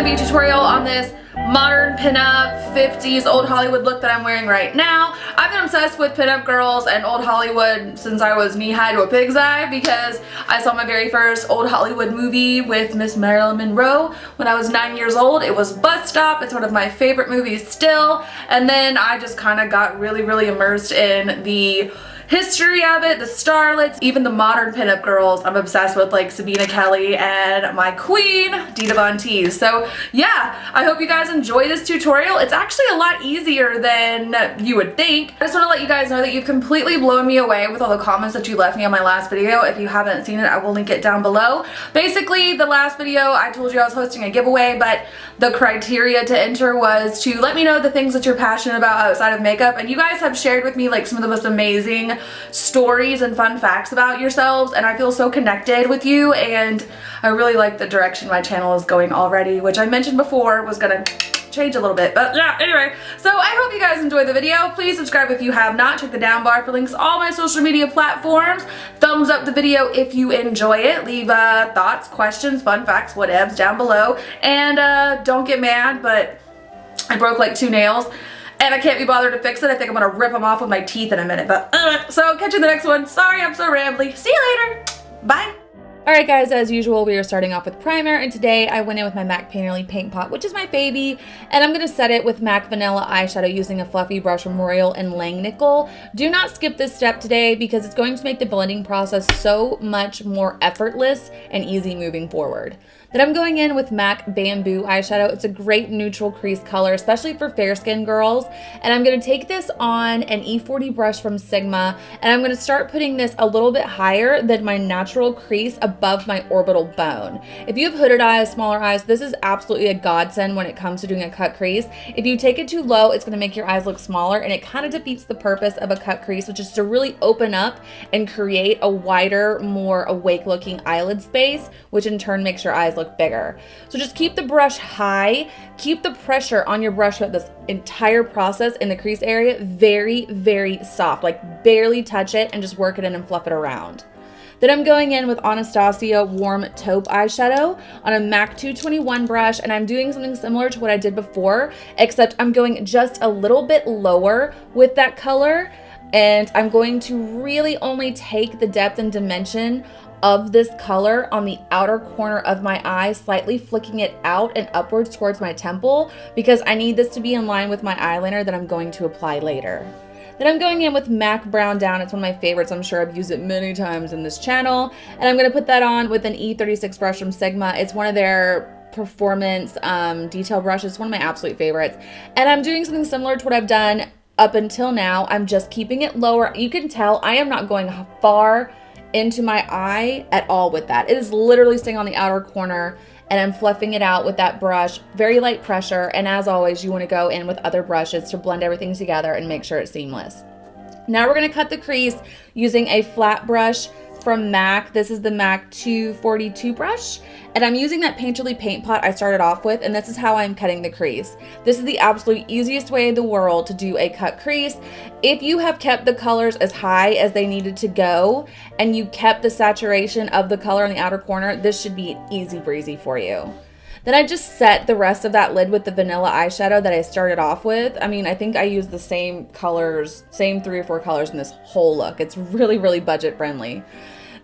going to be a tutorial on this modern pinup 50s Old Hollywood look that I'm wearing right now. I've been obsessed with pinup girls and Old Hollywood since I was knee-high to a pig's eye because I saw my very first Old Hollywood movie with Miss Marilyn Monroe when I was 9 years old. It was Bus Stop. It's one of my favorite movies still. And then I just kind of got really immersed in the history of it, the starlets, even the modern pinup girls. I'm obsessed with, like Sabina Kelly and my queen, Dita Von Teese. So yeah, I hope you guys enjoy this tutorial. It's actually a lot easier than you would think. I just want to let you guys know that you've completely blown me away with all the comments that you left me on my last video. If you haven't seen it, I will link it down below. Basically, the last video, I told you I was hosting a giveaway, but the criteria to enter was to let me know the things that you're passionate about outside of makeup, and you guys have shared with me like some of the most amazing stories and fun facts about yourselves, and I feel so connected with you, and I really like the direction my channel is going already, which I mentioned before was gonna change a little bit, but yeah, anyway. So I hope you guys enjoyed the video. Please subscribe if you have not. Check the down bar for links to all my social media platforms. Thumbs up the video if you enjoy it. Leave thoughts, questions, fun facts, whatevs down below, and don't get mad, but I broke like 2 nails and I can't be bothered to fix it. I think I'm gonna rip them off with my teeth in a minute, but so catch you in the next one. Sorry I'm so rambly. See you later. Bye. Alright guys, as usual, we are starting off with primer, and today I went in with my MAC Painterly Paint Pot, which is my baby, and I'm going to set it with MAC Vanilla Eyeshadow using a fluffy brush from Royal and Langnickel. Do not skip this step today because it's going to make the blending process so much more effortless and easy moving forward. Then I'm going in with MAC Bamboo Eyeshadow. It's a great neutral crease color, especially for fair skinned girls. And I'm going to take this on an E40 brush from Sigma, and I'm going to start putting this a little bit higher than my natural crease above my orbital bone. If you have hooded eyes, smaller eyes, this is absolutely a godsend when it comes to doing a cut crease. If you take it too low, it's going to make your eyes look smaller, and it kind of defeats the purpose of a cut crease, which is to really open up and create a wider, more awake looking eyelid space, which in turn makes your eyes look bigger. So just keep the brush high, keep the pressure on your brush throughout this entire process in the crease area very soft, like barely touch it and just work it in and fluff it around. Then I'm going in with ANASTASIA Warm Taupe Eyeshadow on a MAC 221 brush, and I'm doing something similar to what I did before, except I'm going just a little bit lower with that color, and I'm going to really only take the depth and dimension of this color on the outer corner of my eye, slightly flicking it out and upwards towards my temple, because I need this to be in line with my eyeliner that I'm going to apply later. Then I'm going in with MAC Brown Down. It's one of my favorites. I'm sure I've used it many times in this channel. And I'm going to put that on with an E36 brush from Sigma. It's one of their performance detail brushes. One of my absolute favorites. And I'm doing something similar to what I've done up until now. I'm just keeping it lower. You can tell I am not going far into my eye at all with that. It is literally staying on the outer corner, and I'm fluffing it out with that brush, very light pressure, and as always, you want to go in with other brushes to blend everything together and make sure it's seamless. Now we're going to cut the crease using a flat brush from MAC. This is the MAC 242 brush, and I'm using that Painterly Paint Pot I started off with, and this is how I'm cutting the crease. This is the absolute easiest way in the world to do a cut crease. If you have kept the colors as high as they needed to go, and you kept the saturation of the color in the outer corner, this should be easy breezy for you. Then I just set the rest of that lid with the vanilla eyeshadow that I started off with. I mean, I think I used the same colors, same 3 or 4 colors in this whole look. It's really budget friendly.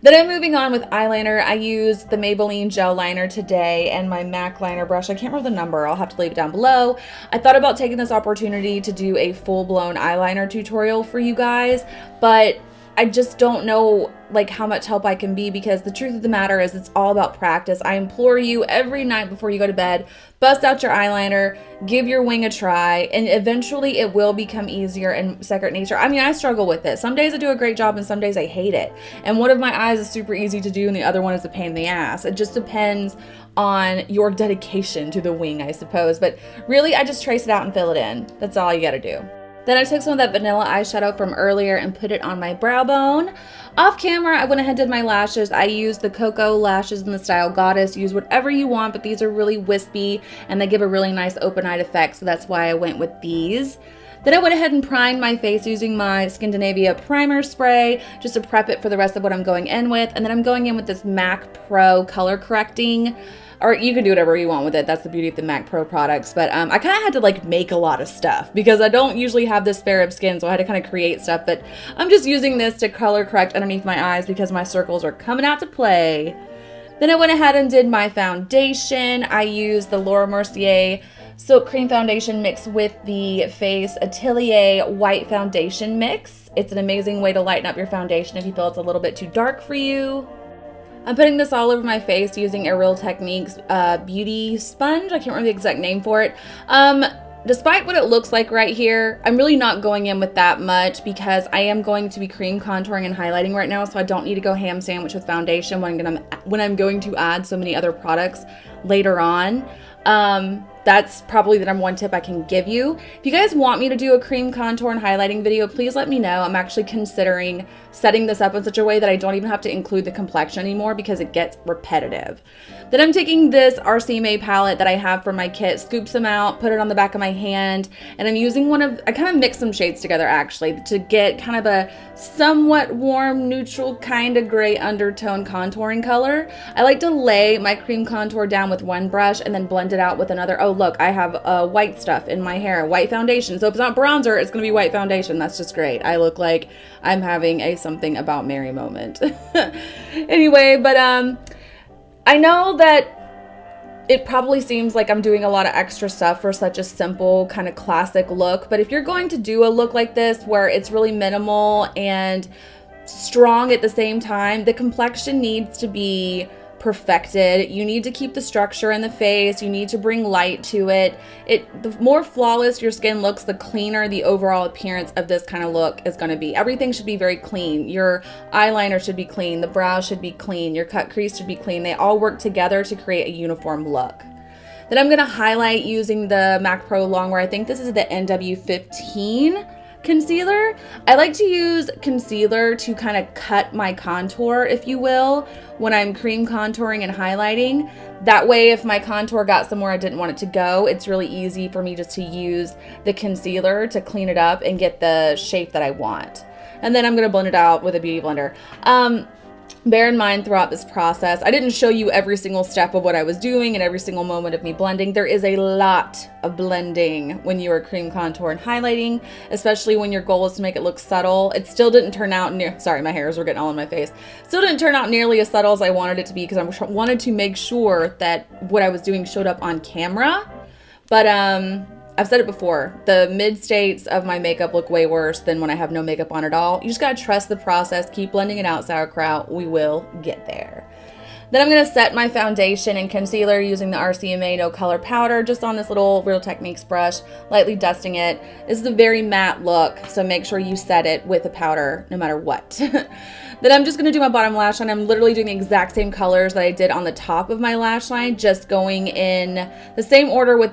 Then I'm moving on with eyeliner. I used the Maybelline gel liner today and my MAC liner brush. I can't remember the number. I'll have to leave it down below. I thought about taking this opportunity to do a full-blown eyeliner tutorial for you guys, but I just don't know like how much help I can be, because the truth of the matter is it's all about practice. I implore you every night before you go to bed, bust out your eyeliner, give your wing a try, and eventually it will become easier and second nature. I mean, I struggle with it. Some days I do a great job and some days I hate it. And one of my eyes is super easy to do and the other one is a pain in the ass. It just depends on your dedication to the wing, I suppose. But really, I just trace it out and fill it in. That's all you gotta do. Then I took some of that vanilla eyeshadow from earlier and put it on my brow bone. Off camera, I went ahead and did my lashes. I used the KOKO lashes in the style Goddess. Use whatever you want, but these are really wispy and they give a really nice open-eyed effect, so that's why I went with these. Then I went ahead and primed my face using my SKINDINAVIA primer spray just to prep it for the rest of what I'm going in with. And then I'm going in with this MAC Pro color correcting or you can do whatever you want with it. That's the beauty of the MAC Pro products. But I kind of had to like make a lot of stuff because I don't usually have this fair of skin, so I had to kind of create stuff. But I'm just using this to color correct underneath my eyes because my circles are coming out to play. Then I went ahead and did my foundation. I used the Laura Mercier Silk Cream Foundation mixed with the Face Atelier White Foundation mix. It's an amazing way to lighten up your foundation if you feel it's a little bit too dark for you. I'm putting this all over my face using a Real Techniques beauty sponge. I can't remember the exact name for it. Despite what it looks like right here, I'm really not going in with that much because I am going to be cream contouring and highlighting right now, so I don't need to go ham sandwich with foundation when I'm going to add so many other products later on. That's probably the #1 tip I can give you. If you guys want me to do a cream contour and highlighting video, please let me know. I'm actually considering setting this up in such a way that I don't even have to include the complexion anymore because it gets repetitive. Then I'm taking this RCMA palette that I have for my kit, scoop some out, put it on the back of my hand, and I'm using I kind of mix some shades together actually to get kind of a somewhat warm, neutral, kind of gray undertone contouring color. I like to lay my cream contour down with one brush and then blend it out with another. Oh look, I have white stuff in my hair, white foundation. So if it's not bronzer, it's gonna be white foundation. That's just great. I look like I'm having a something about Mary moment. Anyway, but I know that it probably seems like I'm doing a lot of extra stuff for such a simple kind of classic look, but if you're going to do a look like this where it's really minimal and strong at the same time, the complexion needs to be perfected. You need to keep the structure in the face. You need to bring light to it. The more flawless your skin looks, the cleaner the overall appearance of this kind of look is going to be. Everything should be very clean. Your eyeliner should be clean. The brows should be clean. Your cut crease should be clean. They all work together to create a uniform look. Then I'm going to highlight using the MAC Pro Longwear. I think this is the NW15 concealer. I like to use concealer to kind of cut my contour, if you will, when I'm cream contouring and highlighting. That way, if my contour got somewhere I didn't want it to go, it's really easy for me just to use the concealer to clean it up and get the shape that I want. And then I'm going to blend it out with a beauty blender. Bear in mind throughout this process, I didn't show you every single step of what I was doing and every single moment of me blending. There is a lot of blending when you are cream contour and highlighting, especially when your goal is to make it look subtle. It still didn't turn out sorry, my hairs were getting all in my face. Still didn't turn out nearly as subtle as I wanted it to be because I wanted to make sure that what I was doing showed up on camera. But I've said it before, the mid states of my makeup look way worse than when I have no makeup on at all. You just gotta trust the process, keep blending it out, sauerkraut. We will get there. Then I'm gonna set my foundation and concealer using the RCMA No Color Powder just on this little Real Techniques brush, lightly dusting it. This is a very matte look, so make sure you set it with a powder no matter what. Then I'm just gonna do my bottom lash line. I'm literally doing the exact same colors that I did on the top of my lash line, just going in the same order with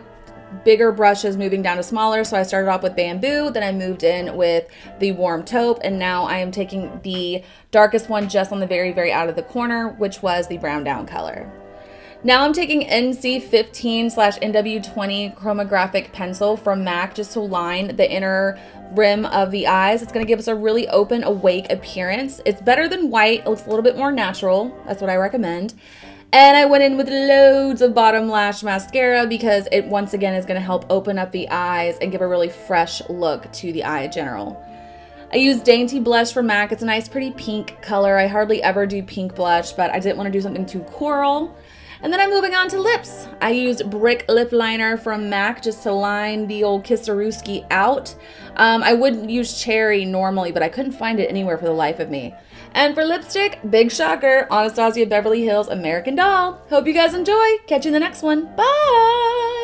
bigger brushes moving down to smaller. So I started off with Bamboo, then I moved in with the Warm Taupe, and now I am taking the darkest one just on the very, very out of the corner, which was the brown down color. Now I'm taking NC15/NW20 chromographic pencil from MAC just to line the inner rim of the eyes. It's going to give us a really open, awake appearance. It's better than white. It looks a little bit more natural. That's what I recommend. And I went in with loads of bottom lash mascara because it once again is going to help open up the eyes and give a really fresh look to the eye in general. I used Dainty blush from MAC. It's a nice pretty pink color. I hardly ever do pink blush, but I didn't want to do something too coral. And then I'm moving on to lips. I used Brick Lip Liner from MAC just to line the old Kissaruski out. I would use Cherry normally, but I couldn't find it anywhere for the life of me. And for lipstick, big shocker, Anastasia Beverly Hills American Doll. Hope you guys enjoy. Catch you in the next one. Bye!